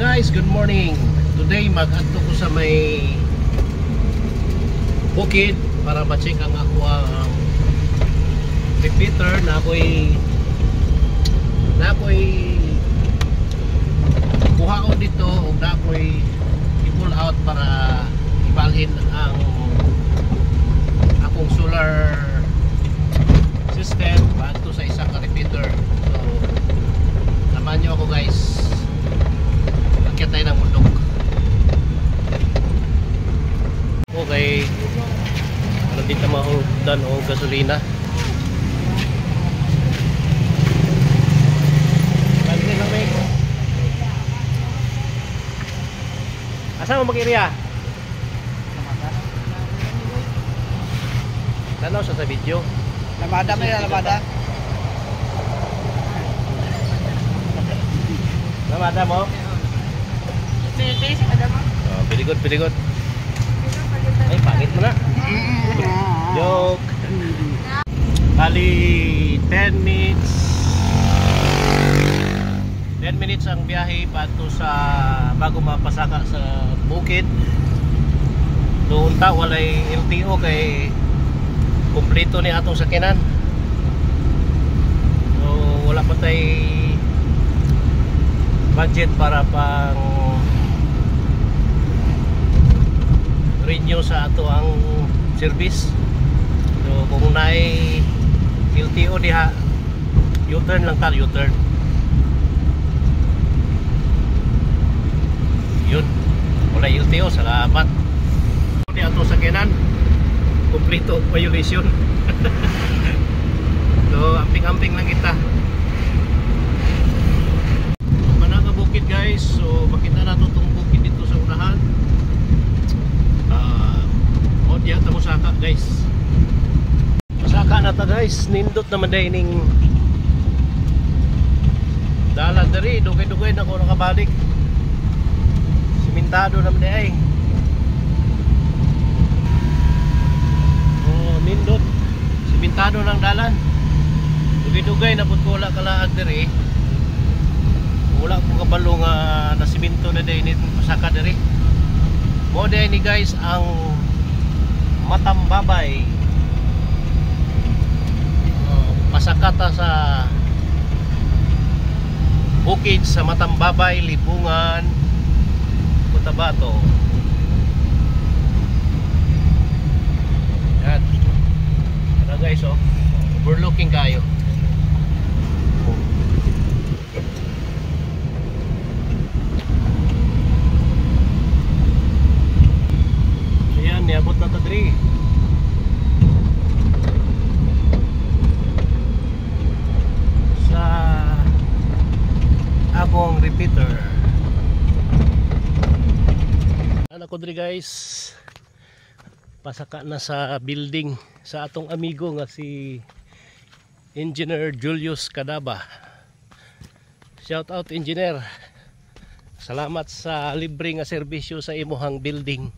Guys, good morning. Today mag-adto ko sa may bukid para ma-check ang ako ang repeater na ako'y kuhaon dito o na ako'y i-pull out para ibalhin ang akong solar system bago sa isang repeater. So naman nyo ako guys, akit tayo ng bundok. Okay, nandito mahudan o gasolina. Balik lang may asa mo mag-iriya? Tanaw sa video. Lamada mo yan, lamada. Lamada mo? Oh, very good, very good. Ay, pangit mo na. Joke. Bali 10 minutes. 10 minutes ang biyahe pato sa bago mapasaka sa bukid. Doon ta walay LTO kay kumpleto ni atong sakinan. So wala pa tay budget para pang renew sa ato ang service. So kung naay LTO diha, U-turn lang ta, U-turn. Yun, wala LTO, salamat. Di ato sakinan kompleto violation. So amping-amping lang kita. Manang bukid guys, so makita nato tong bukid dito sa unahan. O diya ta mo saka guys. Saka na ta guys, nindot naman day ning dalan diri, dugay-dugay na ko nakabalik. Simentado naman day ay. Nindot simentado ng dalan, dugay-dugay na pud ko wala kalaag diri, wala ko kabalo nga na simento na day nito pasaka diri. Mo day ni guys ang Matambabay, pasakata sa bukid sa Matambabay, Libungan, Cotabato. Yan guys, oh, overlooking kayo. Ayan, niabot na tadri sa akong repeater. Ano ko diri guys, pasaka na sa building sa atong amigo nga si Engineer Julius Cadaba. Shout out engineer, salamat sa libre nga serbisyo sa imuhang building.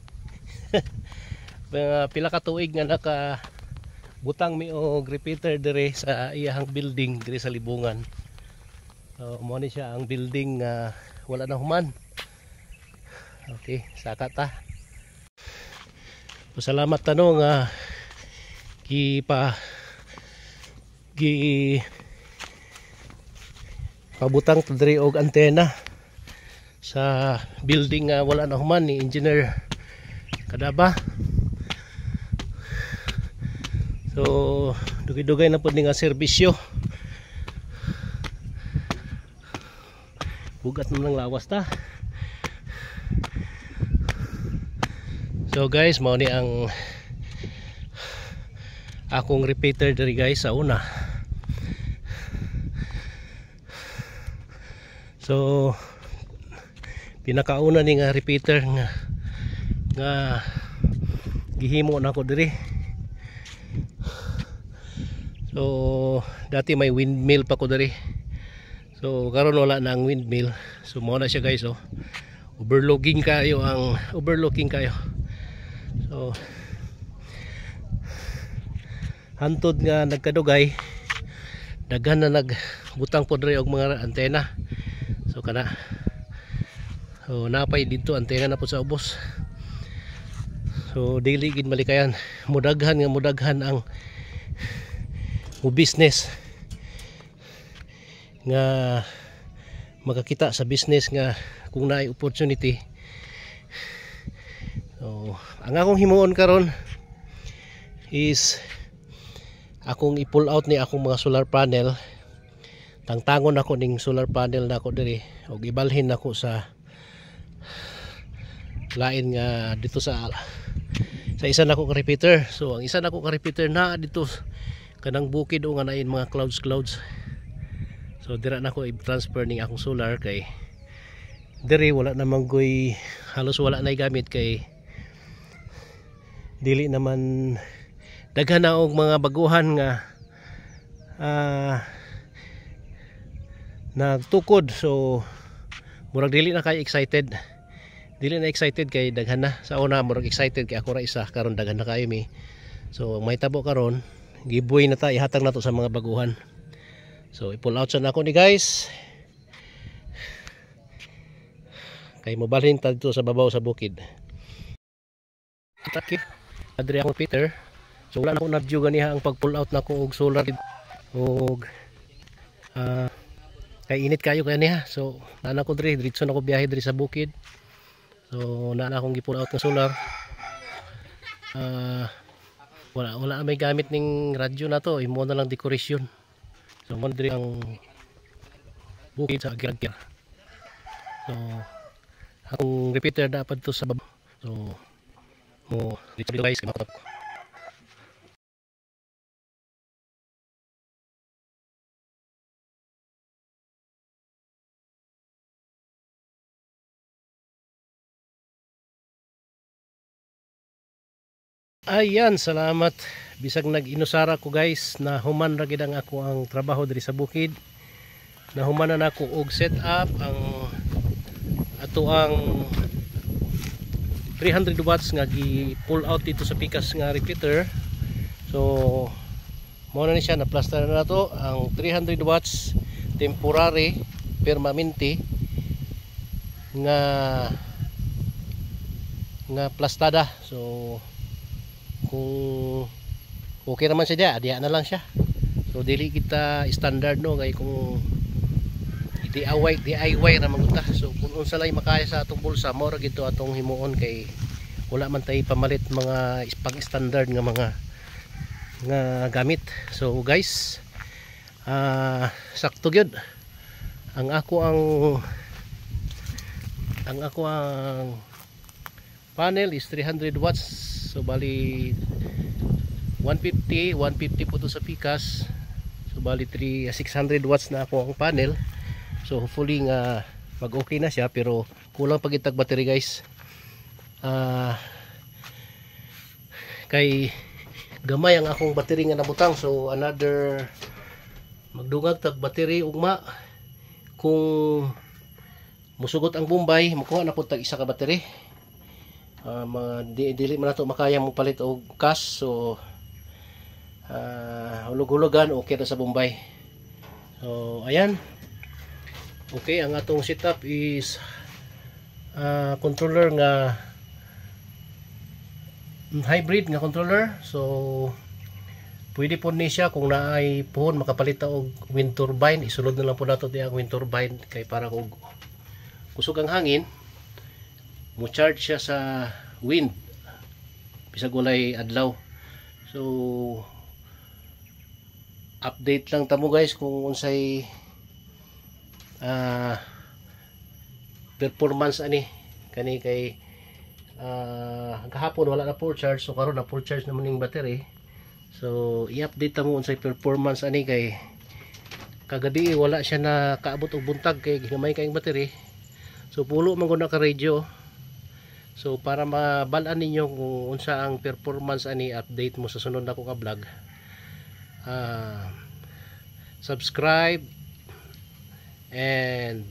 Pila ka tuig nga naka butang mi og repeater dire sa iyahang building dire sa Libungan. So mo ni siya ang building nga wala na human. Okay, saka ta. Salamat tanong nga pabutang diri og antena sa building nga wala na human ni Engineer Cadaba. So dugay-dugay na pud ni nga serbisyo. Bugat naman ng lawas ta. So guys, mao ni ang akong repeater diri guys sa una. So pinakauna ni nga repeater nga gihimo na ko diri. So dati may windmill pa ko diri. So karon wala na ang windmill. So mao na siya guys, oh. Overlooking kayo. So hantod nga nagkadugay, daghan na nagbutang po diri og mga antena. So kana So napay dito antena na po sa ubos. So daily gid malikayan, mudaghan ang business nga makakita sa business nga kung naay opportunity. So ang akong himuon karon is akong i-pull out ni akong mga solar panel. Tangtangon ako ning solar panel na ako diri og ibalhin ako sa lain nga dito sa isa nako ka repeater. So ang isa nako ka repeater na dito kanang bukid o nga nain mga clouds. So dira nako i-transfer ning akong solar kay diri wala namang goy, halos wala na gamit kay dili naman daghan na og mga baguhan nga nagtukod. So murag dili na kay excited kay daghan na. Sa una murag excited kay ako ra isa, karon daghan na kayo mi. So may tabo karon giveaway na ta, ihatag na to sa mga baguhan. So i-pull out sa nako ni guys kay mobalhin ta dito sa babaw sa bukid. Adri akong Peter. So wala na akong na-view ganiha ang pag-pull out nako og solar og kay init kayo kaya niya. So nana ko diri diretso na ko biyahe diri sa bukid. So nana akong gi-pull out ng solar. Wala may gamit ning radyo na to, imo na lang decoration. So mo diri ang bukid sa Giragir. So akong repeater dapat to sa baba. So mo dito guys kay makatap ko. Ayan, salamat. Bisag nag-inusara ko guys na human ra gid ang ako ang trabaho diri sa bukid. Na humanan ako og set up ang ato ang 300 watts nga gi-pull out dito sa pikas nga repeater. So mo na ni siya, na plaster na to ang 300 watts temporary permanente nga plastada. So kung okay naman siya diya na lang siya. So dili kita standard no kay kung DIY ra magunta. So kung unsa lay makaya sa atong bulsa mo ra gito atong himuon kay wala man tay pamalit mga pang standard nga mga gamit. So guys, sakto gyud ang panel is 300 watts. So bali 150 po to sa pikas. So bali 600 watts na ako ang panel. So hopefully nga mag okay na siya, pero kulang pag itag battery guys. Kay gamay ang akong battery nga nabutang. So another magdungag tag battery ugma. Kung musugot ang Bombay, makuha na po tag isa ka battery. Dili man nato makaya mo palit og cash. So hulog-hulogan okay na sa Bombay. So ayan, okay ang atong setup is controller nga hybrid nga controller. So pwede po ni siya kung naay puhon makapalit og wind turbine. Isulod na lang po nato ang wind turbine kay para kung kusog ang hangin mo charge siya sa wind bisag walay adlaw. So update lang tamo guys kung unsay performance ani kani kay kahapon wala na full charge. So karon na full charge naman ning battery. So i-update tamo unsay performance ani kay kagabi wala siya na kaabot og buntag kay gamay kay battery. So pulo man gud na ka radio. So para mabalaan ninyo kung unsa ang performance ani, update mo sa sunod na ko ka vlog. Subscribe and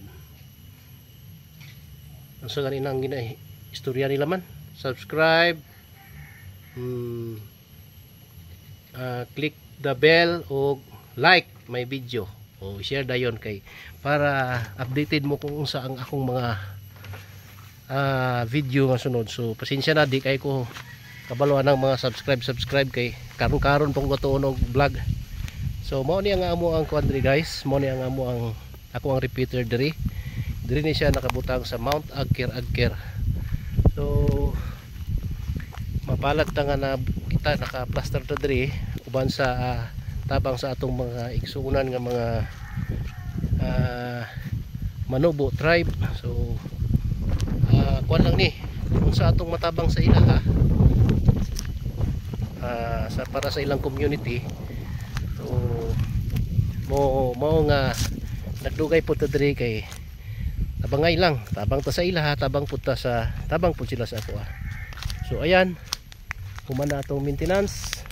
unsa gani nang istorya nila man. Subscribe, click the bell o like my video o share dayon kay para updated mo kung unsa ang akong mga video nga sunod. So pasensya na, di kay ko kabaluan ng mga subscribe kay karon pong gatuon og vlog. So mao ni ang amo ang kuan diri guys, mao ni ang amo ang ako ang repeater diri ni siya nakabutang sa Mount Agker. So mapalat ta nga na kita naka-plaster ta diri uban sa tabang sa atong mga igsuunan nga mga Manobo tribe. So kuan lang ni kung sa atong matabang sa ilaha sa para sa ilang community. So mo nga nagdugay po ta diri kay tabangay lang, tabang ta sa ilaha, tabang pud sila sa ako. So ayan, human na atong maintenance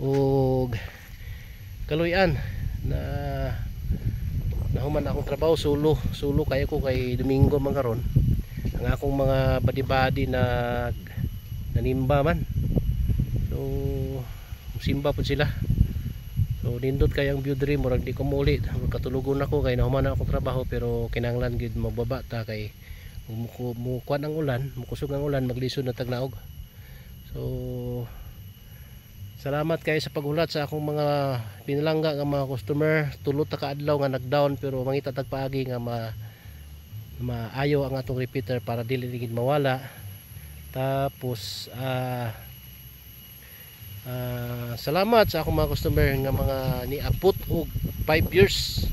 ug kaluyan na nahuman akong trabaho solo kaya ko kay Domingo man karon. Ang akong mga badi-badi na nanimba man. So simba pud sila. So nindot kayang view diri, murag di ko muli katulugon ako kay nahuman na akong trabaho, pero kinahanglan gid magbaba ta kay mukuan ang ulan, mukusog ang ulan, maglisod na tagnaog. So salamat kayo sa paghulat sa akong mga pinalangga nga mga customer. Tulot ta kaadlaw nga nagdown, pero mangita tagpaagi nga maayo ang atong repeater para dili gid mawala. Tapos salamat sa akong mga customer nga mga niabot og 5 years.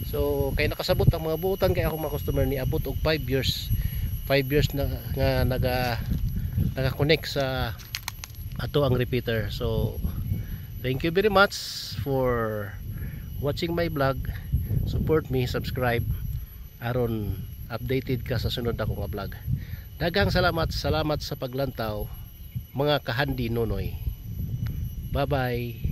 So kay nakasabot ang mga buutan kay akong mga customer niabot og 5 years. 5 years na nga naka-connect sa ato ang repeater. So thank you very much for watching my vlog. Support me, subscribe aron updated ka sa sunod na akong vlog. Daghang salamat sa paglantaw mga kahandi nonoy. Bye bye.